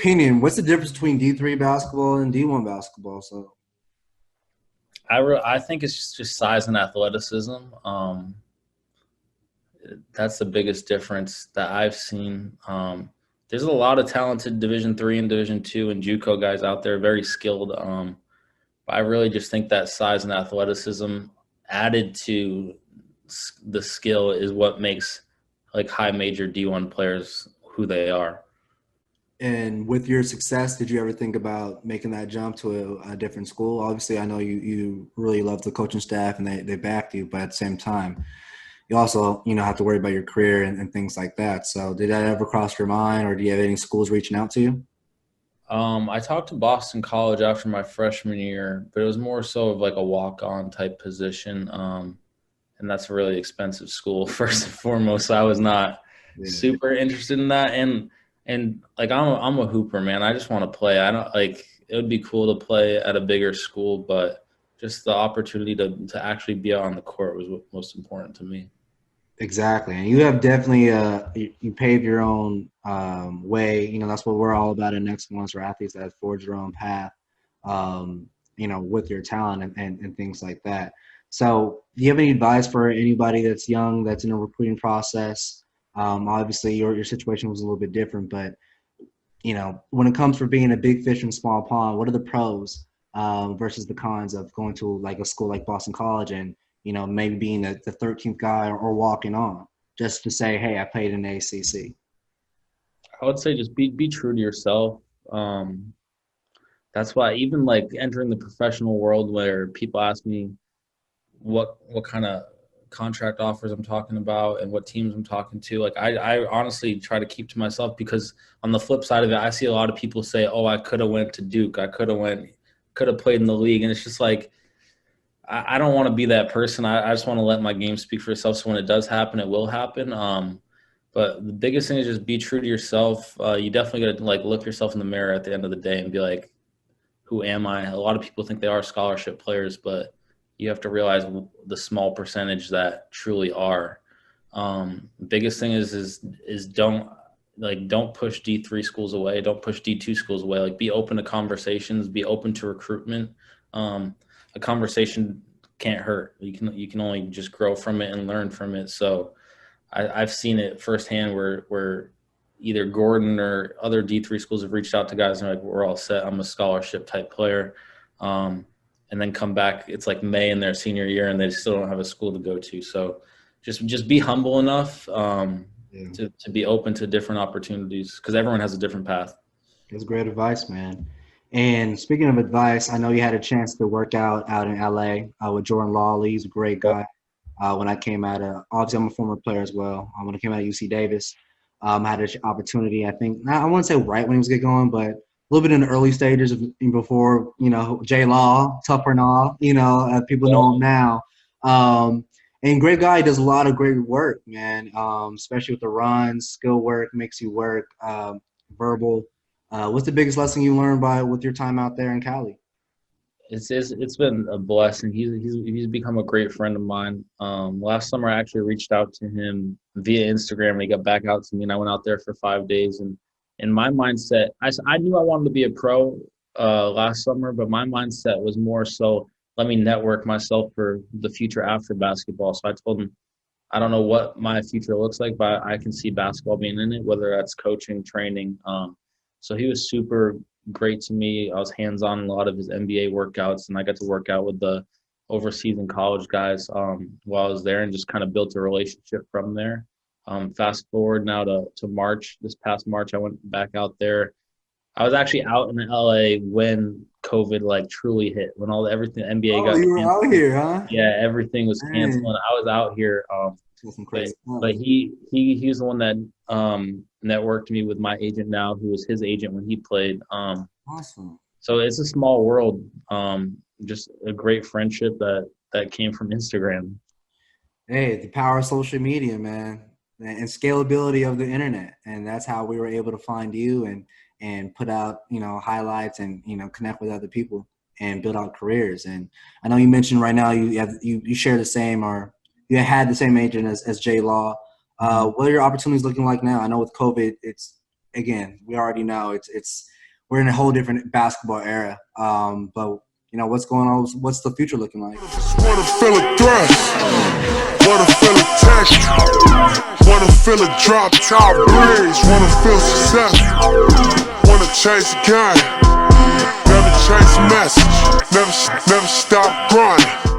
opinion, what's the difference between D3 basketball and D1 basketball? So I think it's just size and athleticism. That's the biggest difference that I've seen. There's a lot of talented Division III and Division II and JUCO guys out there, very skilled. But I really just think that size and athleticism added to the skill is what makes like high major D1 players who they are. and with your success, did you ever think about making that jump to a different school? Obviously, I know you really love the coaching staff and they backed you, but at the same time, you also, have to worry about your career and things like that. So did that ever cross your mind, or do you have any schools reaching out to you? I talked to Boston College after my freshman year, but it was more so of like a walk-on type position. And that's a really expensive school, first and foremost. So I was not Yeah. super interested in that. And like I'm a hooper, man. I just want to play. I don't like it would be cool to play at a bigger school, but just the opportunity to actually be out on the court was what most important to me. Exactly. And you have definitely you paved your own way. That's what we're all about in NextOnes, for athletes that forge their own path, with your talent and things like that. So do you have any advice for anybody that's young, that's in a recruiting process? Obviously your situation was a little bit different, but when it comes for being a big fish in a small pond, what are the pros versus the cons of going to like a school like Boston College and maybe being the 13th guy or walking on just to say, hey, I played in the ACC? I would say just be true to yourself. That's why even like entering the professional world where people ask me what kind of contract offers I'm talking about and what teams I'm talking to. Like I honestly try to keep to myself because on the flip side of it, I see a lot of people say, "Oh, I could have went to Duke. I could have played in the league," and it's just like I don't want to be that person. I just want to let my game speak for itself. So when it does happen, it will happen. But the biggest thing is just be true to yourself. You definitely got to like look yourself in the mirror at the end of the day and be like, who am I? A lot of people think they are scholarship players, but you have to realize the small percentage that truly are. Biggest thing is don't push D3 schools away. Don't push D2 schools away. Like be open to conversations. Be open to recruitment. A conversation can't hurt. You can only just grow from it and learn from it. So I've seen it firsthand where either Gordon or other D3 schools have reached out to guys and they're like, we're all set. I'm a scholarship type player. And then come back. It's like May in their senior year and they still don't have a school to go to. So just be humble enough to be open to different opportunities because everyone has a different path. That's great advice, man. And speaking of advice, I know you had a chance to work out in LA with Jordan Lawley. He's a great guy. When I came out of, obviously I'm a former player as well. When I came out of UC Davis, I had an opportunity, I think, I wouldn't say right when he was getting going, but a little bit in the early stages of before, J Law, tougher and all, people know him now. And great guy, does a lot of great work, man, especially with the runs, skill work, makes you work, verbal. What's the biggest lesson you learned with your time out there in Cali? It's been a blessing. He's become a great friend of mine. Last summer I actually reached out to him via Instagram and he got back out to me and I went out there for 5 days and in my mindset, I knew I wanted to be a pro last summer, but my mindset was more so let me network myself for the future after basketball. So I told him I don't know what my future looks like, but I can see basketball being in it, whether that's coaching, training. So he was super great to me. I was hands-on in a lot of his NBA workouts, and I got to work out with the overseas and college guys while I was there and just kind of built a relationship from there. Fast forward now to March. This past March, I went back out there. I was actually out in LA when COVID like truly hit, when everything NBA Oh, got you were out canceled. here, huh? Yeah, everything was canceled. Dang, And I was out here. that's some But crazy stuff. but he's the one that networked me with my agent now, who was his agent when he played. Awesome. So it's a small world. Just a great friendship that came from Instagram. Hey, the power of social media, man, and scalability of the internet, and that's how we were able to find you and put out highlights and connect with other people and build out careers. And I know you mentioned right now you share the same or you had the same agent as J Law. What are your opportunities looking like now? I know with COVID, it's again, we already know it's we're in a whole different basketball era. But what's going on? What's the future looking like? Wanna feel a thrust, wanna feel a test, wanna feel a drop top breeze, wanna feel success, wanna chase a game, never chase a message, never stop grinding.